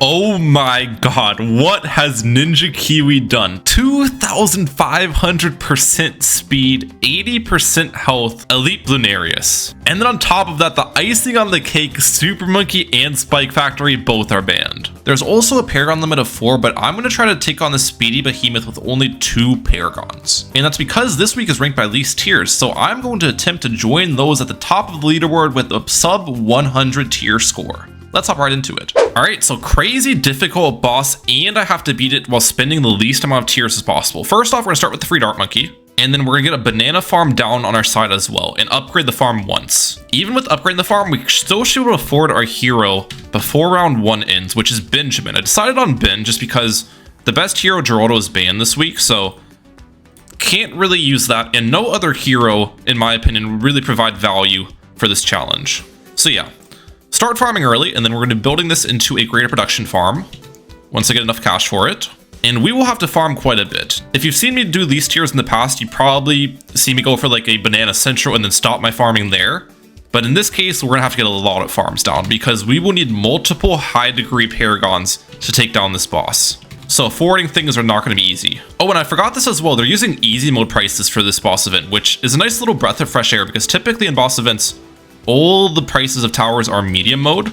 Oh my god, what has Ninjakiwi done? 2,500% speed, 80% health, Elite Bloonarius. And then on top of that, the icing on the cake, Super Monkey and Spike Factory both are banned. There's also a Paragon limit of 4, but I'm going to try to take on the Speedy Behemoth with only 2 Paragons. And that's because this week is ranked by least tiers, so I'm going to attempt to join those at the top of the leaderboard with a sub 100 tier score. Let's hop right into it. Alright, so crazy difficult boss, and I have to beat it while spending the least amount of tiers as possible. First off, we're gonna start with the free Dart Monkey, and then we're gonna get a banana farm down on our side as well, and upgrade the farm once. Even with upgrading the farm, we still should be able to afford our hero before round 1 ends, which is Benjamin. I decided on Ben just because the best hero, Geraldo, is banned this week, so can't really use that, and no other hero, in my opinion, would really provide value for this challenge. So yeah. Start farming early, and then we're going to be building this into a greater production farm once I get enough cash for it. And we will have to farm quite a bit. If you've seen me do these tiers in the past, you probably see me go for like a banana central and then stop my farming there. But in this case, we're going to have to get a lot of farms down because we will need multiple high degree Paragons to take down this boss. So forwarding things are not going to be easy. Oh, and I forgot this as well. They're using easy mode prices for this boss event, which is a nice little breath of fresh air because typically in boss events, all the prices of towers are medium mode,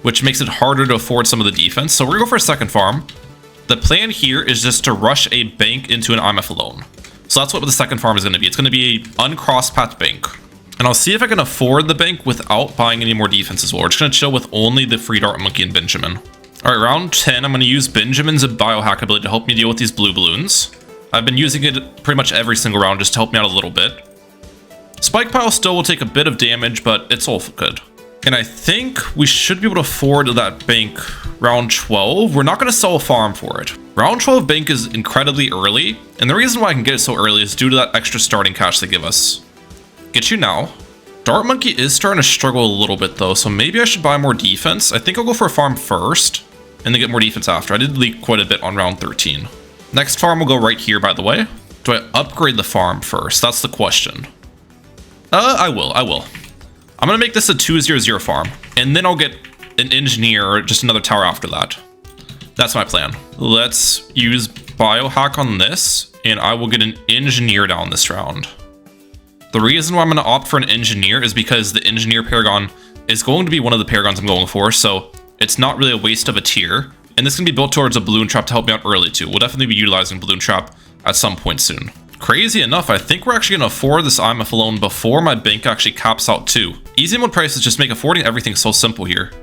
which makes it harder to afford some of the defense. So we're gonna go for a second farm. The plan here is just to rush a bank into an IMF alone. So that's what the second farm is gonna be. It's gonna be an uncross path bank. And I'll see if I can afford the bank without buying any more defense as well. We're just gonna chill with only the free Dart Monkey and Benjamin. All right, round 10, I'm gonna use Benjamin's biohack ability to help me deal with these blue balloons. I've been using it pretty much every single round just to help me out a little bit. Spike Pile still will take a bit of damage, but it's all good. And I think we should be able to afford that bank round 12. We're not going to sell a farm for it. Round 12 bank is incredibly early, and the reason why I can get it so early is due to that extra starting cash they give us. Get you now. Dart Monkey is starting to struggle a little bit though, so maybe I should buy more defense. I think I'll go for a farm first, and then get more defense after. I did leak quite a bit on round 13. Next farm will go right here, by the way. Do I upgrade the farm first? That's the question. I will. I'm gonna make this a 2-0-0 farm, and then I'll get an engineer or just another tower after that. That's my plan. Let's use biohack on this, and I will get an engineer down this round. The reason why I'm gonna opt for an engineer is because the engineer Paragon is going to be one of the Paragons I'm going for, so it's not really a waste of a tier. And this can be built towards a balloon trap to help me out early too. We'll definitely be utilizing balloon trap at some point soon. Crazy enough, I think we're actually going to afford this IMF alone before my bank actually caps out too. Easy mode prices just make affording everything so simple here.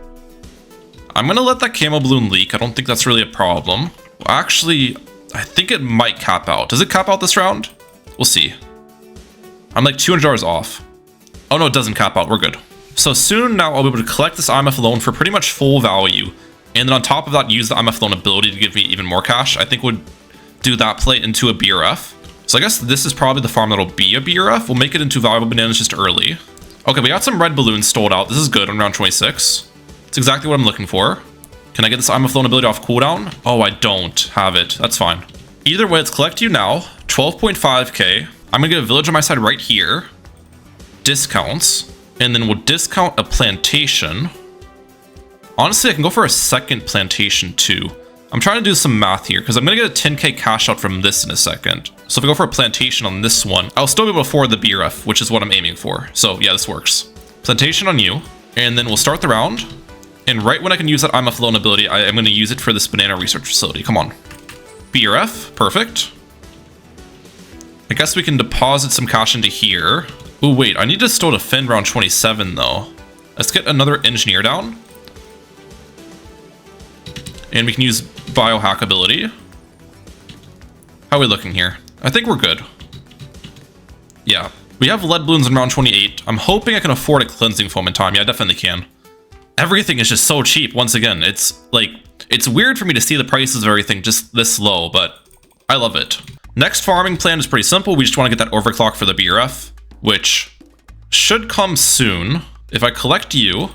I'm going to let that camo balloon leak. I don't think that's really a problem. Actually, I think it might cap out. Does it cap out this round? We'll see. I'm like $200 off. Oh no, it doesn't cap out. We're good. So soon now I'll be able to collect this IMF loan for pretty much full value. And then on top of that, use the IMF loan ability to give me even more cash. I think we'd do that play into a BRF. So I guess this is probably the farm that'll be a BRF. We'll make it into valuable bananas just early. Okay, we got some red balloons stalled out. This is good on round 26. It's exactly what I'm looking for. Can I get this IMF loan ability off cooldown? Oh, I don't have it. That's fine. Either way, let's collect you now. 12.5k. I'm gonna get a village on my side right here. Discounts. And then we'll discount a plantation. Honestly, I can go for a second plantation too. I'm trying to do some math here because I'm going to get a 10k cash out from this in a second. So if I go for a plantation on this one, I'll still be able to afford the BRF, which is what I'm aiming for. So yeah, this works. Plantation on you. And then we'll start the round. And right when I can use that IMF loan ability, I am going to use it for this banana research facility. Come on. BRF. Perfect. I guess we can deposit some cash into here. Oh, wait. I need to still defend round 27, though. Let's get another engineer down. And we can use biohack ability. How are we looking here? I think we're good. Yeah. We have lead balloons in round 28. I'm hoping I can afford a cleansing foam in time. Yeah, I definitely can. Everything is just so cheap. Once again, it's like, it's weird for me to see the prices of everything just this low, but I love it. Next farming plan is pretty simple. We just want to get that overclock for the BRF, which should come soon. If I collect you,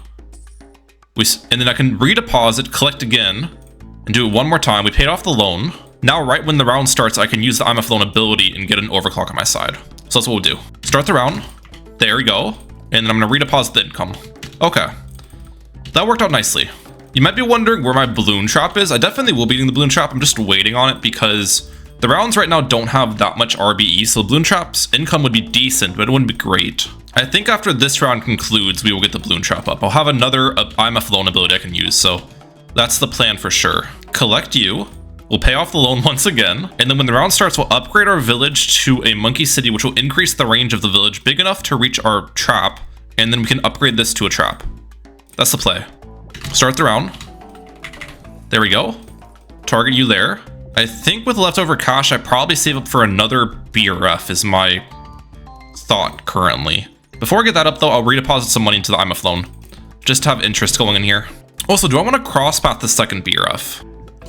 and then I can redeposit, collect again, and do it one more time. We paid off the loan. Now, right when the round starts, I can use the IMF loan ability and get an overclock on my side. So that's what we'll do. Start the round. There we go. And then I'm going to redeposit the income. Okay. That worked out nicely. You might be wondering where my balloon trap is. I definitely will be eating the balloon trap. I'm just waiting on it because the rounds right now don't have that much RBE, so the balloon trap's income would be decent, but it wouldn't be great. I think after this round concludes, we will get the balloon trap up. I'll have another I'm a Flown ability I can use, so that's the plan for sure. Collect you. We'll pay off the loan once again, and then when the round starts, we'll upgrade our village to a monkey city, which will increase the range of the village big enough to reach our trap, and then we can upgrade this to a trap. That's the play. Start the round. There we go. Target you there. I think with leftover cash, I probably save up for another BRF is my thought currently. Before I get that up though, I'll redeposit some money into the I'm a Flown, just to have interest going in here. Also, do I want to cross path the second BRF?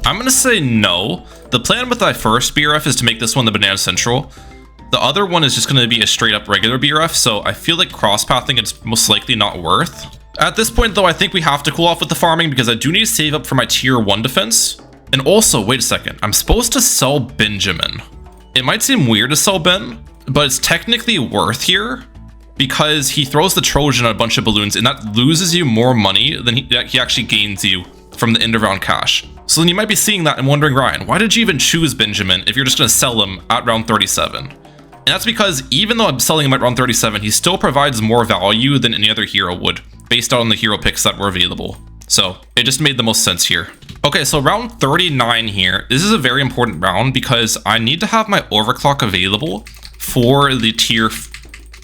I'm going to say no. The plan with my first BRF is to make this one the Banana Central. The other one is just going to be a straight up regular BRF, so I feel like cross pathing it's most likely not worth. At this point though, I think we have to cool off with the farming because I do need to save up for my tier 1 defense. And also, wait a second, I'm supposed to sell Benjamin. It might seem weird to sell Ben, but it's technically worth here because he throws the Trojan at a bunch of balloons and that loses you more money than he actually gains you from the end of round cash. So then you might be seeing that and wondering, Ryan, why did you even choose Benjamin if you're just going to sell him at round 37? And that's because even though I'm selling him at round 37, he still provides more value than any other hero would, based on the hero picks that were available. So it just made the most sense here. Okay, so round 39 here. This is a very important round because I need to have my overclock available for the tier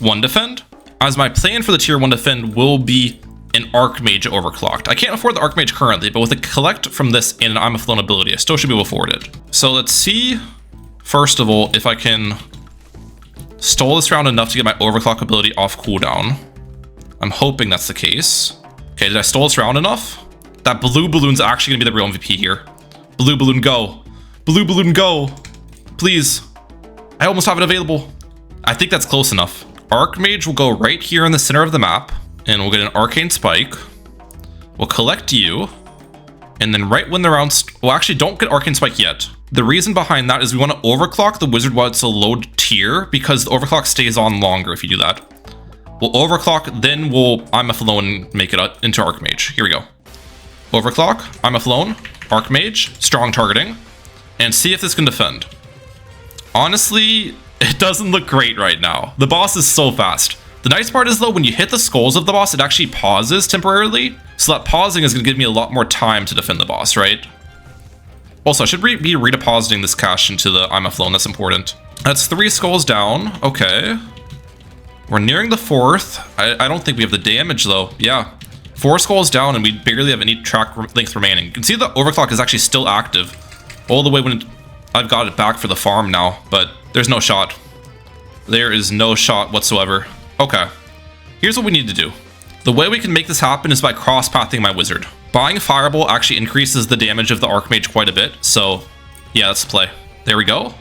1 defend, as my plan for the tier 1 defend will be an Archmage overclocked. I can't afford the Archmage currently, but with a collect from this and an I'm a Flown ability, I still should be able to afford it. So let's see, first of all, if I can stall this round enough to get my overclock ability off cooldown. I'm hoping that's the case. Okay, did I stall this round enough? That blue balloon's actually gonna be the real MVP here. Blue balloon, go. Blue balloon, go. Please. I almost have it available. I think that's close enough. Archmage will go right here in the center of the map, and we'll get an Arcane Spike. We'll collect you, and then right when the round's... Well, actually, don't get Arcane Spike yet. The reason behind that is we want to overclock the wizard while it's a low tier, because the overclock stays on longer if you do that. We'll overclock, then we'll I'm a Flown make it into Archmage. Here we go. Overclock, I'm a Flown, Archmage, strong targeting, and see if this can defend. Honestly, it doesn't look great right now. The boss is so fast. The nice part is though, when you hit the skulls of the boss, it actually pauses temporarily. So that pausing is going to give me a lot more time to defend the boss, right? Also, I should be redepositing this cash into the I'm a Flown. That's important. That's 3 skulls down. Okay. We're nearing the 4th. I don't think we have the damage though. Yeah. 4 skulls down and we barely have any track length remaining. You can see the overclock is actually still active all the way when I've got it back for the farm now, but there's no shot. There is no shot whatsoever. Okay. Here's what we need to do. The way we can make this happen is by cross-pathing my wizard. Buying Fireball actually increases the damage of the Archmage quite a bit, so yeah, that's the play. There we go.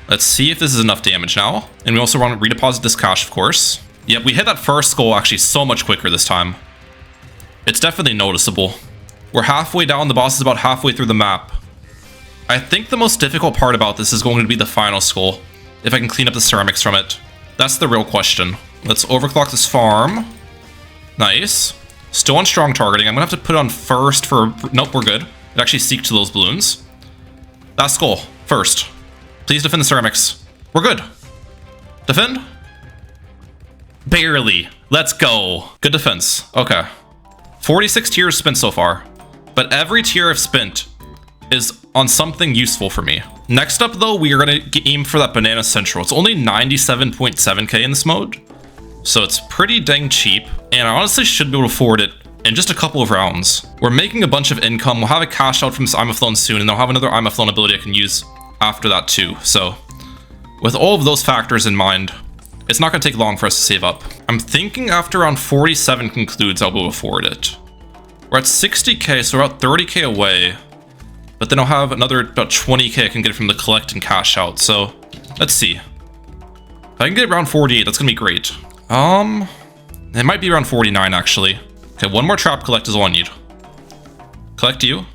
Let's see if this is enough damage now. And we also want to redeposit this cash, of course. Yep, we hit that first skull actually so much quicker this time. It's definitely noticeable. We're halfway down, the boss is about halfway through the map. I think the most difficult part about this is going to be the final skull. If I can clean up the ceramics from it. That's the real question. Let's overclock this farm. Nice. Still on strong targeting. I'm gonna have to put it on first for... Nope, we're good. It actually seek to those balloons. That skull, first. Please defend the ceramics. We're good. Defend? Barely. Let's go. Good defense. Okay. 46 tiers spent so far. But every tier I've spent is on something useful for me. Next up though, we are gonna aim for that Banana Central. It's only 97.7k in this mode. So it's pretty dang cheap, and I honestly should be able to afford it in just a couple of rounds. We're making a bunch of income. We'll have a cash out from this I'm a Flown soon, and I'll have another I'm a Flown ability I can use after that too. So with all of those factors in mind, it's not gonna take long for us to save up. I'm thinking after around 47 concludes, I'll be able to afford it. We're at 60k, so we're about 30k away. But then I'll have another about 20k I can get from the collect and cash out. So let's see. If I can get around 48, that's gonna be great. It might be around 49 actually. Okay, one more trap collect is all I need. Collect you.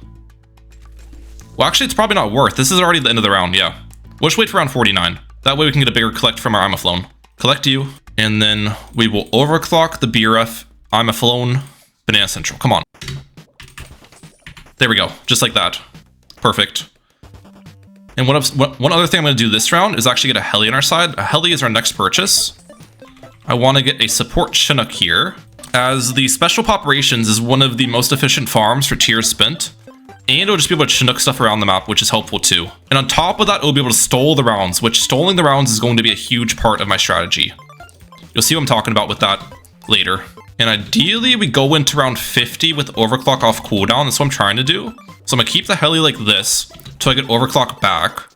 Well, actually, it's probably not worth. This is already the end of the round, yeah. We'll just wait for around 49. That way we can get a bigger collect from our I'm a Flown. Collect you, and then we will overclock the BRF I'm a Flown Banana Central. Come on. There we go. Just like that. Perfect. And one other thing I'm going to do this round is actually get a heli on our side. A heli is our next purchase. I want to get a support Chinook here, as the Special Operations is one of the most efficient farms for tiers spent. And it'll just be able to Chinook stuff around the map, which is helpful too. And on top of that, it'll be able to stole the rounds, which stoling the rounds is going to be a huge part of my strategy. You'll see what I'm talking about with that later. And ideally, we go into round 50 with overclock off cooldown. That's what I'm trying to do. So I'm going to keep the heli like this till I get overclock back.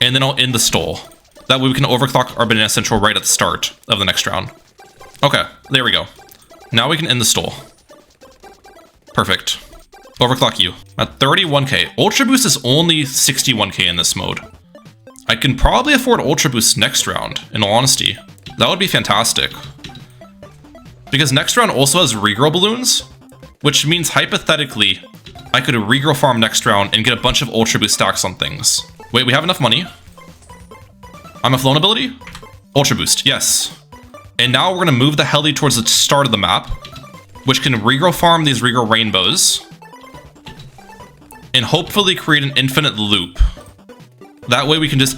And then I'll end the stole. That way we can overclock our Banana Central right at the start of the next round. Okay, there we go. Now we can end the stole. Perfect. Overclock you. At 31k. Ultra Boost is only 61k in this mode. I can probably afford Ultra Boost next round, in all honesty. That would be fantastic. Because next round also has regrow balloons, which means hypothetically, I could regrow farm next round and get a bunch of Ultra Boost stacks on things. Wait, we have enough money? I'm a flown ability? Ultra Boost, yes. And now we're gonna move the heli towards the start of the map, which can regrow farm these regrow rainbows, and hopefully create an infinite loop. That way we can just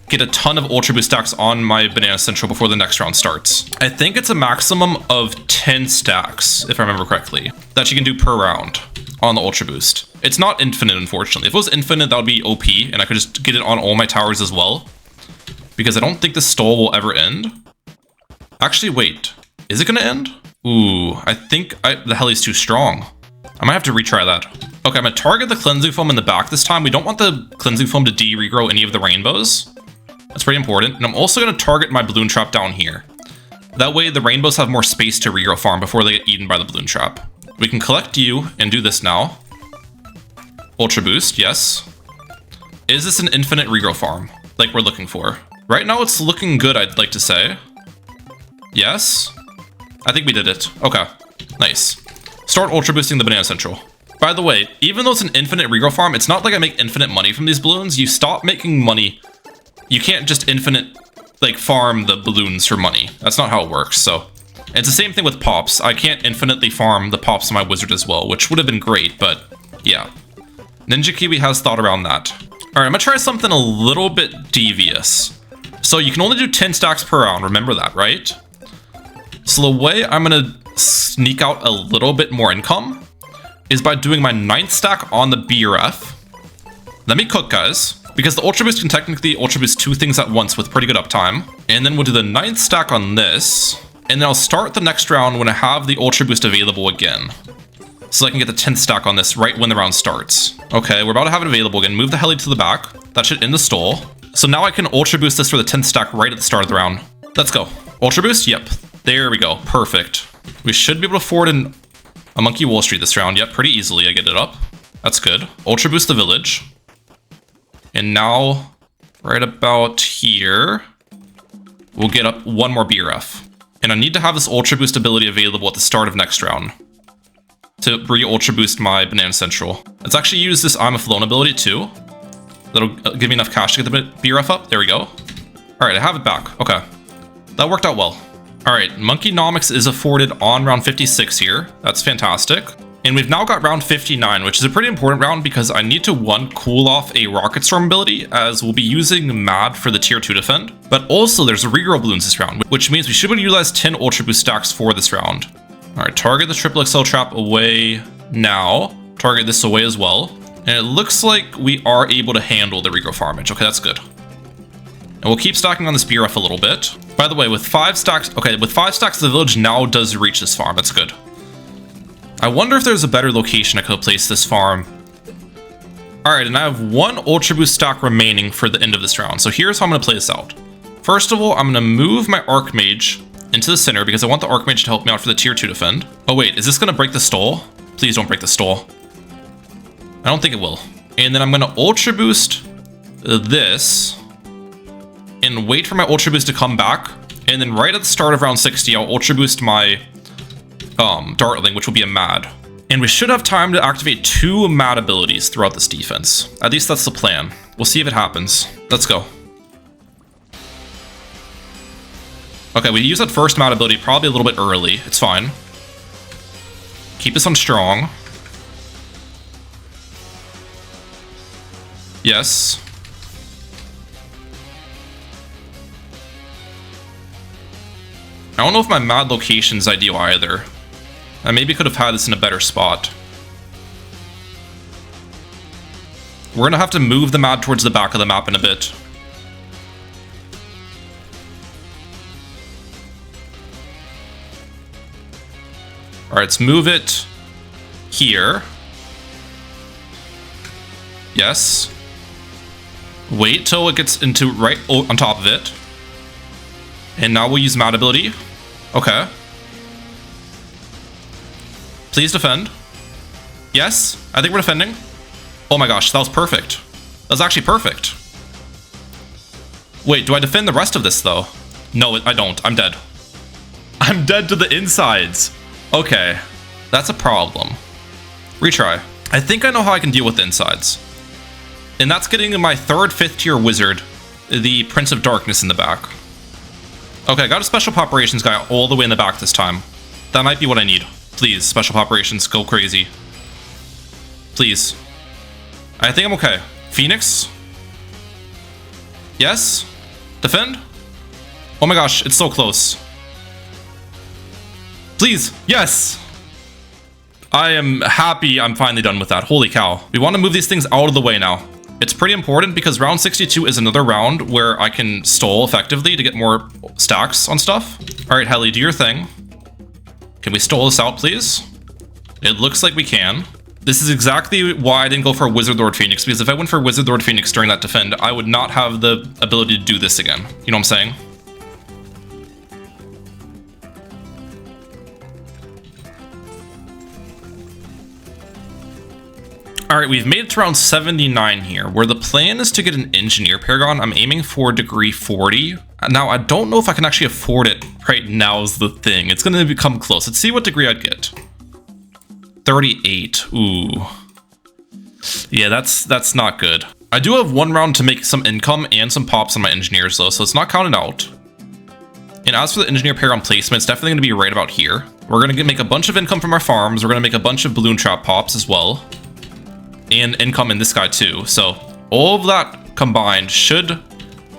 get a ton of Ultra Boost stacks on my Banana Central before the next round starts. I think it's a maximum of 10 stacks, if I remember correctly, that you can do per round on the Ultra Boost. It's not infinite, unfortunately. If it was infinite, that would be OP, and I could just get it on all my towers as well. Because I don't think the stall will ever end. Actually, wait. Is it gonna end? Ooh, I think the heli's too strong. I might have to retry that. Okay, I'm gonna target the cleansing foam in the back this time. We don't want the cleansing foam to de-regrow any of the rainbows. That's pretty important. And I'm also gonna target my balloon trap down here. That way the rainbows have more space to regrow farm before they get eaten by the balloon trap. We can collect you and do this now. Ultra Boost, yes. Is this an infinite regrow farm like we're looking for? Right now it's looking good, I'd like to say. Yes. I think we did it. Okay, nice. Start Ultra Boosting the Banana Central. By the way, even though it's an infinite regrow farm, it's not like I make infinite money from these balloons. You stop making money. You can't just infinite, like, farm the balloons for money. That's not how it works, so. It's the same thing with pops. I can't infinitely farm the pops in my wizard as well, which would have been great, but yeah. Ninjakiwi has thought around that. Alright, I'm gonna try something a little bit devious. So you can only do 10 stacks per round, remember that, right? So the way I'm gonna sneak out a little bit more income is by doing my 9th stack on the BRF. Let me cook, guys, because the Ultra Boost can technically Ultra Boost 2 things at once with pretty good uptime. And then we'll do the 9th stack on this, and then I'll start the next round when I have the Ultra Boost available again. So I can get the 10th stack on this right when the round starts. Okay, we're about to have it available again. Move the heli to the back. That should end the stall. So now I can Ultra Boost this for the 10th stack right at the start of the round. Let's go. Ultra Boost? Yep. There we go. Perfect. We should be able to afford a Monkey Wall Street this round. Yep, pretty easily. I get it up. That's good. Ultra Boost the village. And now, right about here, we'll get up one more BRF. And I need to have this Ultra Boost ability available at the start of next round to re-Ultra Boost my Banana Central. Let's actually use this I'm a Flown ability too. That'll give me enough cash to get the BRF up. There we go. Alright, I have it back. Okay. That worked out well. Alright, Monkeynomics is afforded on round 56 here. That's fantastic. And we've now got round 59, which is a pretty important round because I need to, one, cool off a Rocket Storm ability, as we'll be using Mad for the tier 2 defend. But also, there's regrow balloons this round, which means we should be able to utilize 10 Ultra Boost stacks for this round. Alright, target the Triple XL trap away now. Target this away as well. And it looks like we are able to handle the regrow farmage. Okay, that's good. And we'll keep stacking on this BRF a little bit. By the way, with 5 stacks, okay, with 5 stacks, the village now does reach this farm. That's good. I wonder if there's a better location I could place this farm. Alright, and I have 1 Ultra Boost stack remaining for the end of this round. So here's how I'm going to play this out. First of all, I'm going to move my Archmage into the center because I want the Archmage to help me out for the tier 2 defend. Oh wait, is this going to break the stall? Please don't break the stall. I don't think it will. And then I'm going to Ultra Boost this and wait for my Ultra Boost to come back. And then right at the start of round 60, I'll Ultra Boost my Dartling, which will be a Mad. And we should have time to activate 2 Mad abilities throughout this defense. At least that's the plan. We'll see if it happens. Let's go. Okay, we use that first Mad ability probably a little bit early. It's fine. Keep this on strong. Yes. I don't know if my mad location is ideal either. I maybe could have had this in a better spot. We're gonna have to move the mad towards the back of the map in a bit. Alright, let's move it here. Yes. Wait till it gets into right on top of it. And now we'll use mad ability. Okay. Please defend. Yes, I think we're defending. Oh my gosh, that was perfect. That was actually perfect. Wait, do I defend the rest of this though? No, I don't. I'm dead. I'm dead to the insides. Okay, that's a problem. Retry. I think I know how I can deal with the insides. And that's getting my 3rd, 5th tier wizard, the Prince of Darkness in the back. Okay, I got a special operations guy all the way in the back this time. That might be what I need. Please, special operations, go crazy. Please. I think I'm okay. Phoenix? Yes? Defend? Oh my gosh, it's so close. Please, yes! I am happy I'm finally done with that. Holy cow. We want to move these things out of the way now. It's pretty important because round 62 is another round where I can stall effectively to get more stacks on stuff. Alright, Helly, do your thing. Can we stall this out, please? It looks like we can. This is exactly why I didn't go for a Wizard Lord Phoenix, because if I went for Wizard Lord Phoenix during that defend, I would not have the ability to do this again. You know what I'm saying? Alright, we've made it to round 79 here, where the plan is to get an Engineer Paragon. I'm aiming for degree 40. Now, I don't know if I can actually afford it right now is the thing. It's going to become close. Let's see what degree I'd get. 38. Ooh. Yeah, that's not good. I do have one round to make some income and some pops on my engineers, though, so it's not counted out. And as for the Engineer Paragon placement, it's definitely going to be right about here. We're going to make a bunch of income from our farms. We're going to make a bunch of balloon trap pops as well. And income in this guy too. So all of that combined should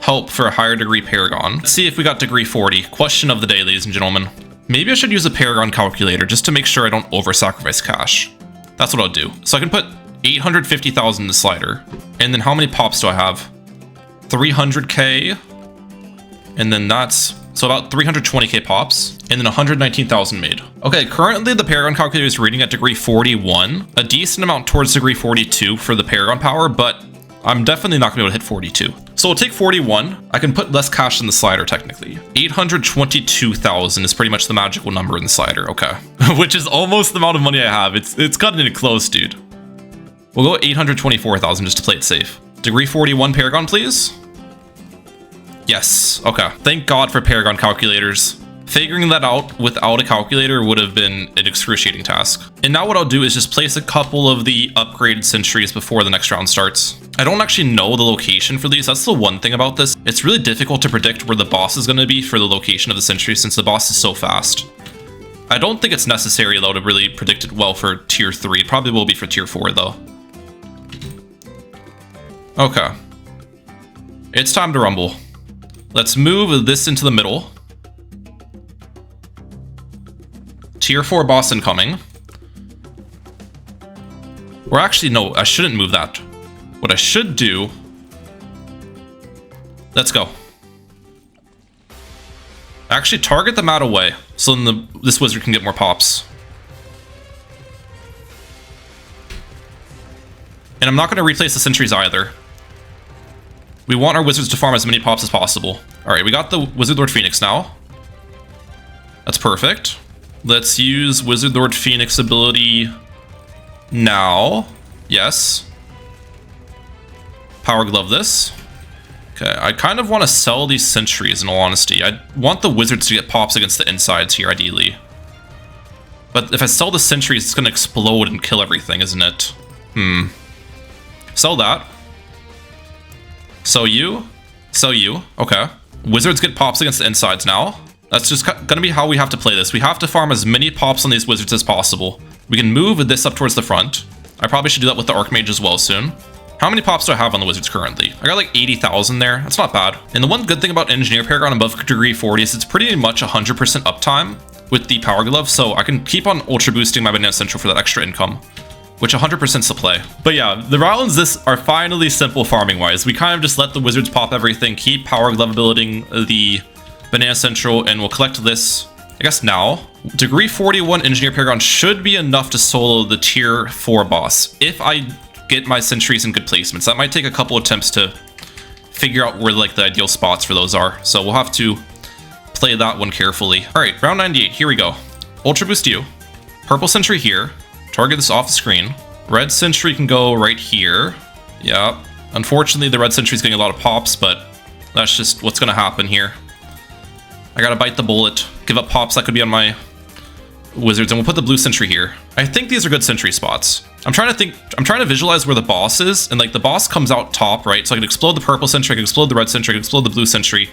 help for a higher degree Paragon. Let's see if we got degree 40. Question of the day, ladies and gentlemen. Maybe I should use a Paragon calculator just to make sure I don't over-sacrifice cash. That's what I'll do. So I can put 850,000 in the slider. And then how many pops do I have? 300k. And then that's... so about 320k pops, and then 119,000 made. Okay, currently the Paragon calculator is reading at degree 41, a decent amount towards degree 42 for the Paragon power, but I'm definitely not gonna be able to hit 42. So we'll take 41. I can put less cash in the slider technically. 822,000 is pretty much the magical number in the slider, okay. Which is almost the amount of money I have. It's cutting it close, dude. We'll go 824,000 just to play it safe. Degree 41 Paragon, please. Yes, okay. Thank God for Paragon calculators. Figuring that out without a calculator would have been an excruciating task. And now what I'll do is just place a couple of the upgraded sentries before the next round starts. I don't actually know the location for these. That's the one thing about this. It's really difficult to predict where the boss is going to be for the location of the sentry since the boss is so fast. I don't think it's necessary though to really predict it well for tier 3. It probably will be for tier 4 though. Okay. It's time to rumble. Let's move this into the middle. Tier 4 boss incoming. Or actually, no, I shouldn't move that. What I should do... let's go. Actually, target the mat away, so then this wizard can get more pops. And I'm not going to replace the sentries either. We want our wizards to farm as many pops as possible. Alright, we got the Wizard Lord Phoenix now. That's perfect. Let's use Wizard Lord Phoenix ability now. Yes. Power Glove this. Okay, I kind of want to sell these sentries in all honesty. I want the wizards to get pops against the insides here, ideally. But if I sell the sentries, it's going to explode and kill everything, isn't it? Sell that. Sell you. Sell you. Okay. Wizards get pops against the insides now. That's just gonna be how we have to play this. We have to farm as many pops on these wizards as possible. We can move this up towards the front. I probably should do that with the Archmage as well soon. How many pops do I have on the Wizards currently? I got like 80,000 there. That's not bad. And the one good thing about Engineer Paragon above degree 40 is it's pretty much 100% uptime with the Power Glove, so I can keep on ultra boosting my Banana Central for that extra income, which 100%'s the play. But yeah, the rounds this are finally simple farming wise. We kind of just let the Wizards pop everything, keep Power Glove abilitying the Banana Central, and we'll collect this, I guess now. Degree 41 Engineer Paragon should be enough to solo the tier 4 boss if I get my sentries in good placements. That might take a couple attempts to figure out where like the ideal spots for those are. So we'll have to play that one carefully. All right, round 98, here we go. Ultra boost you. Purple sentry here. Target this off the screen. Red sentry can go right here. Yeah. Unfortunately, the red sentry is getting a lot of pops, but that's just what's gonna happen here. I gotta bite the bullet, give up pops that could be on my Wizards, and we'll put the blue sentry here. I think these are good sentry spots. I'm trying to visualize where the boss is, and like the boss comes out top, right? So I can explode the purple sentry, I can explode the red sentry, I can explode the blue sentry,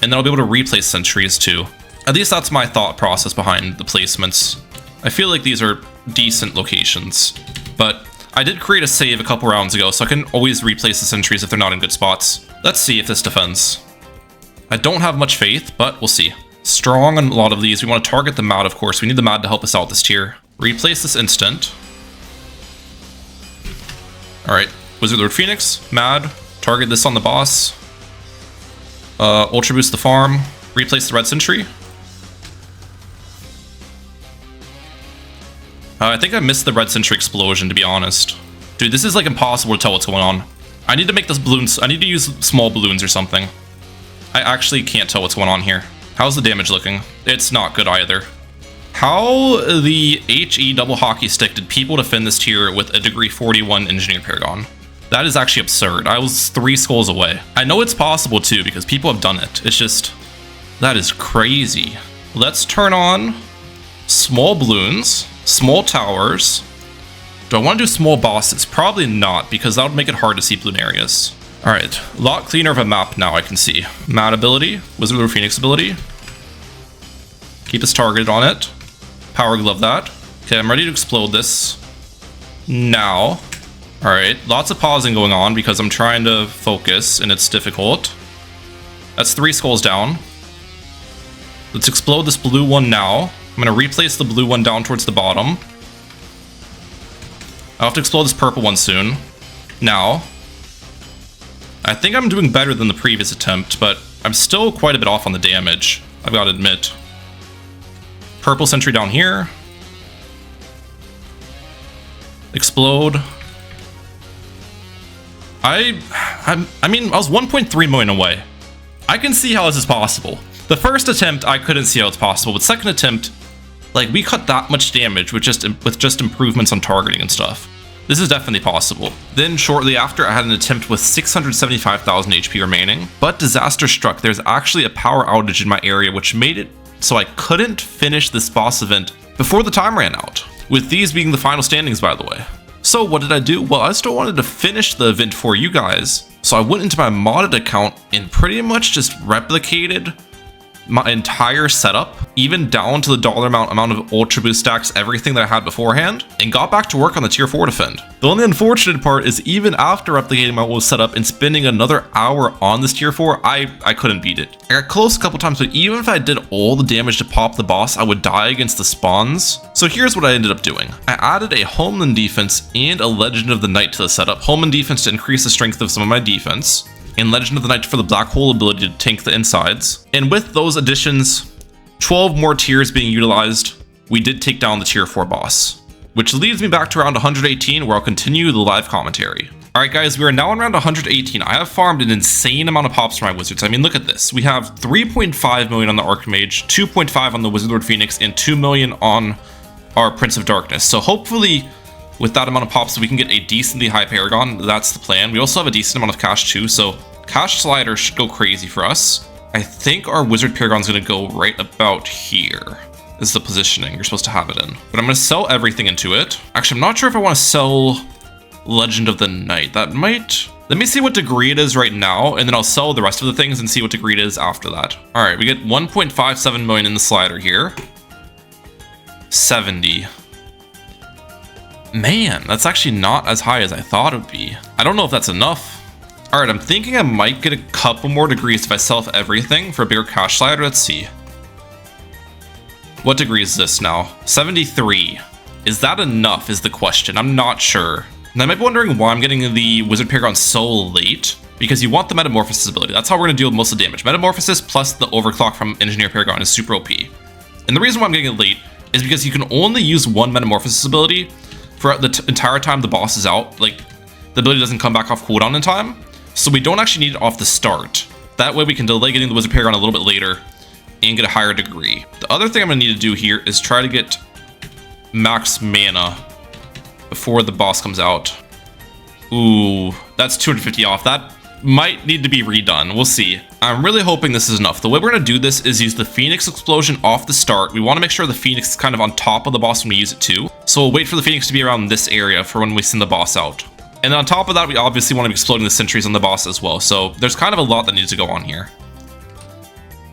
and then I'll be able to replace sentries too. At least that's my thought process behind the placements. I feel like these are decent locations, but I did create a save a couple rounds ago, so I can always replace the sentries if they're not in good spots. Let's see if this defends. I don't have much faith, but we'll see. Strong on a lot of these. We want to target the Mad, of course. We need the Mad to help us out this tier. Replace this instant. Alright, Wizard Lord Phoenix, Mad, target this on the boss. Ultra boost the farm, replace the red sentry. I think I missed the red sentry explosion, to be honest. Dude, this is like impossible to tell what's going on. I need to make this balloons. I need to use small balloons or something. I actually can't tell what's going on here. How's the damage looking? It's not good either. How the HE double hockey stick did people defend this tier with a degree 41 Engineer Paragon? That is actually absurd. I was 3 skulls away. I know it's possible too because people have done it. It's just, that is crazy. Let's turn on small balloons, small towers. Do I want to do small bosses? Probably not, because that would make it hard to see Bloonarius. Alright, a lot cleaner of a map now I can see. Mad ability, Wizard of Phoenix ability. Keep us targeted on it. Power Glove that. Okay, I'm ready to explode this now. Alright, lots of pausing going on because I'm trying to focus and it's difficult. That's 3 skulls down. Let's explode this blue one now. I'm going to replace the blue one down towards the bottom. I'll have to explode this purple one soon. Now. I think I'm doing better than the previous attempt, but I'm still quite a bit off on the damage, I've got to admit. Purple sentry down here. Explode. I mean, I was 1.3 million away. I can see how this is possible. The first attempt, I couldn't see how it's possible, but second attempt, like, we cut that much damage with just improvements on targeting and stuff. This is definitely possible. Then shortly after, I had an attempt with 675,000 HP remaining, but disaster struck. There's actually a power outage in my area, which made it so I couldn't finish this boss event before the time ran out, with these being the final standings, by the way. So what did I do? Well, I still wanted to finish the event for you guys, so I went into my modded account and pretty much just replicated my entire setup, even down to the dollar amount of Ultra Boost stacks, everything that I had beforehand, and got back to work on the tier 4 defend. The only unfortunate part is even after replicating my old setup and spending another hour on this tier 4, I couldn't beat it. I got close a couple times, but even if I did all the damage to pop the boss, I would die against the spawns. So here's what I ended up doing. I added a Homeland defense and a Legend of the Night to the setup. Homeland defense to increase the strength of some of my defense, and Legend of the Night for the Black Hole ability to tank the insides. And with those additions, 12 more tiers being utilized, we did take down the tier 4 boss, which leads me back to round 118, where I'll continue the live commentary. Alright guys, we are now on round 118. I have farmed an insane amount of pops for my wizards. I mean, look at this. We have 3.5 million on the Archmage, 2.5 on the Wizard Lord Phoenix, and 2 million on our Prince of Darkness. So hopefully, with that amount of pops, we can get a decently high Paragon. That's the plan. We also have a decent amount of cash too, so cash slider should go crazy for us. I think our Wizard Paragon's gonna go right about here. This is the positioning you're supposed to have it in. But I'm gonna sell everything into it. Actually, I'm not sure if I want to sell Legend of the Night. That might... Let me see what degree it is right now, and then I'll sell the rest of the things and see what degree it is after that. All right, we get 1.57 million in the slider here. 70. Man, that's actually not as high as I thought it would be. I don't know if that's enough. All right, I'm thinking I might get a couple more degrees if I sell off everything for a bigger cash slider. Let's see. What degree is this now? 73. Is that enough is the question. I'm not sure. And I might be wondering why I'm getting the Wizard Paragon so late. Because you want the Metamorphosis ability. That's how we're going to deal with most of the damage. Metamorphosis plus the Overclock from Engineer Paragon is super OP. And the reason why I'm getting it late is because you can only use one Metamorphosis ability for the entire time the boss is out. Like, the ability doesn't come back off cooldown in time. So we don't actually need it off the start. That way we can delay getting the Wizard Paragon a little bit later and get a higher degree. The other thing I'm going to need to do here is try to get max mana before the boss comes out. Ooh, that's 250 off. That might need to be redone. We'll see. I'm really hoping this is enough. The way we're going to do this is use the Phoenix Explosion off the start. We want to make sure the Phoenix is kind of on top of the boss when we use it too. So we'll wait for the Phoenix to be around this area for when we send the boss out. And then on top of that, we obviously want to be exploding the sentries on the boss as well. So there's kind of a lot that needs to go on here.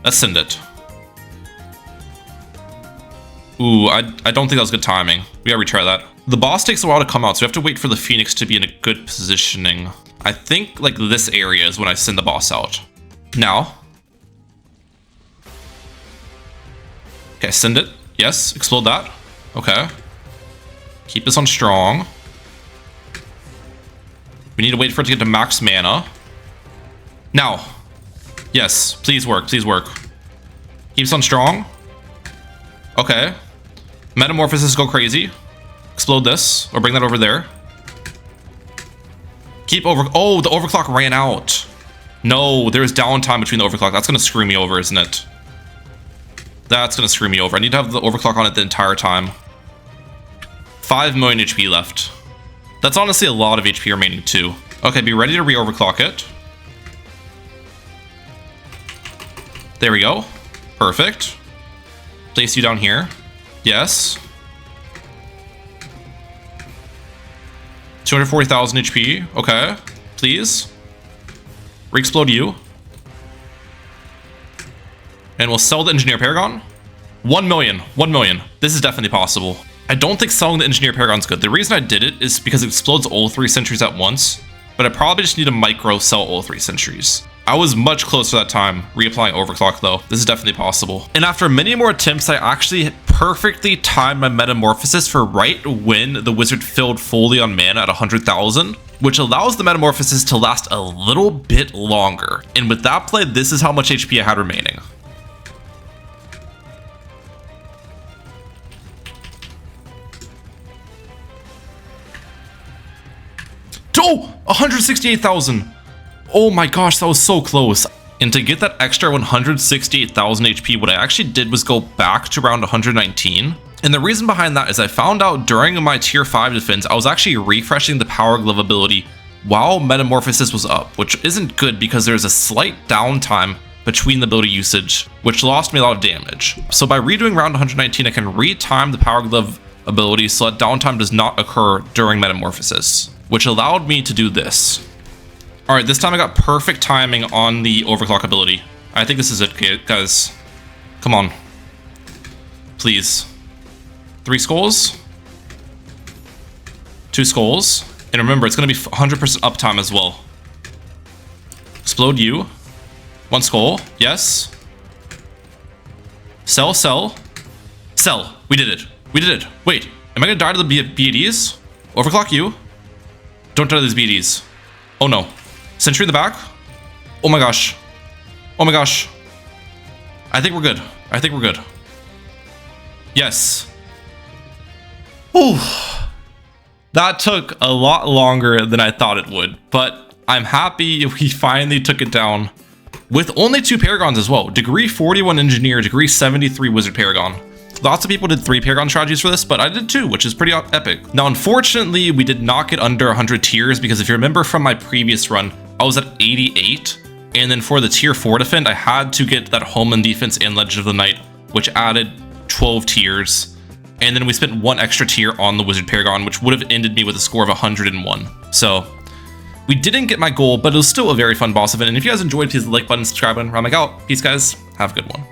Let's send it. Ooh, I don't think that was good timing. We gotta retry that. The boss takes a while to come out, so we have to wait for the Phoenix to be in a good positioning. I think like this area is when I send the boss out. Now. Okay, send it. Yes, explode that. Okay. Keep this on strong. We need to wait for it to get to max mana. Now. Yes, please work, please work. Keeps on strong. Okay. Metamorphosis, go crazy. Explode this, or bring that over there. Keep over. Oh, the overclock ran out. No, there's downtime between the overclock. That's gonna screw me over, isn't it? That's gonna screw me over. I need to have the overclock on it the entire time. 5 million HP left. That's honestly a lot of HP remaining too. Okay, be ready to re-overclock it. There we go. Perfect. Place you down here. Yes. 240,000 HP. Okay. Please. Re-explode you. And we'll sell the Engineer Paragon. 1 million. 1 million. This is definitely possible. I don't think selling the Engineer Paragon's good. The reason I did it is because it explodes all 3 sentries at once. But I probably just need to micro sell all 3 sentries. I was much closer that time, reapplying overclock though. This is definitely possible. And after many more attempts, I actually perfectly timed my metamorphosis for right when the wizard filled fully on mana at 100,000, which allows the metamorphosis to last a little bit longer. And with that play, this is how much HP I had remaining. Oh, 168,000. Oh my gosh, that was so close. And to get that extra 168,000 HP, what I actually did was go back to around 119. And the reason behind that is I found out during my tier 5 defense, I was actually refreshing the Power Glove ability while Metamorphosis was up, which isn't good because there's a slight downtime between the ability usage, which lost me a lot of damage. So by redoing round 119, I can retime the Power Glove ability so that downtime does not occur during Metamorphosis, which allowed me to do this. All right, this time I got perfect timing on the overclock ability. I think this is it, guys. Come on. Please. 3 skulls. 2 skulls. And remember, it's going to be 100% uptime as well. Explode you. 1 skull. Yes. Sell, sell. Sell. We did it. We did it. Wait, am I going to die to the BADs? Overclock you. Don't die to these BADs. Oh no. Sentry in the back. Oh my gosh. Oh my gosh. I think we're good. I think we're good. Yes. Ooh. That took a lot longer than I thought it would, but I'm happy we finally took it down with only 2 Paragons as well. Degree 41 Engineer, Degree 73 Wizard Paragon. Lots of people did 3 Paragon strategies for this, but I did 2, which is pretty epic. Now, unfortunately, we did not get under 100 tiers because if you remember from my previous run, I was at 88. And then for the tier 4 defend, I had to get that Homeland Defense and Legend of the Night, which added 12 tiers. And then we spent 1 extra tier on the Wizard Paragon, which would have ended me with a score of 101. So we didn't get my goal, but it was still a very fun boss event. And if you guys enjoyed, please hit the like button, subscribe button, round out. Peace, guys. Have a good one.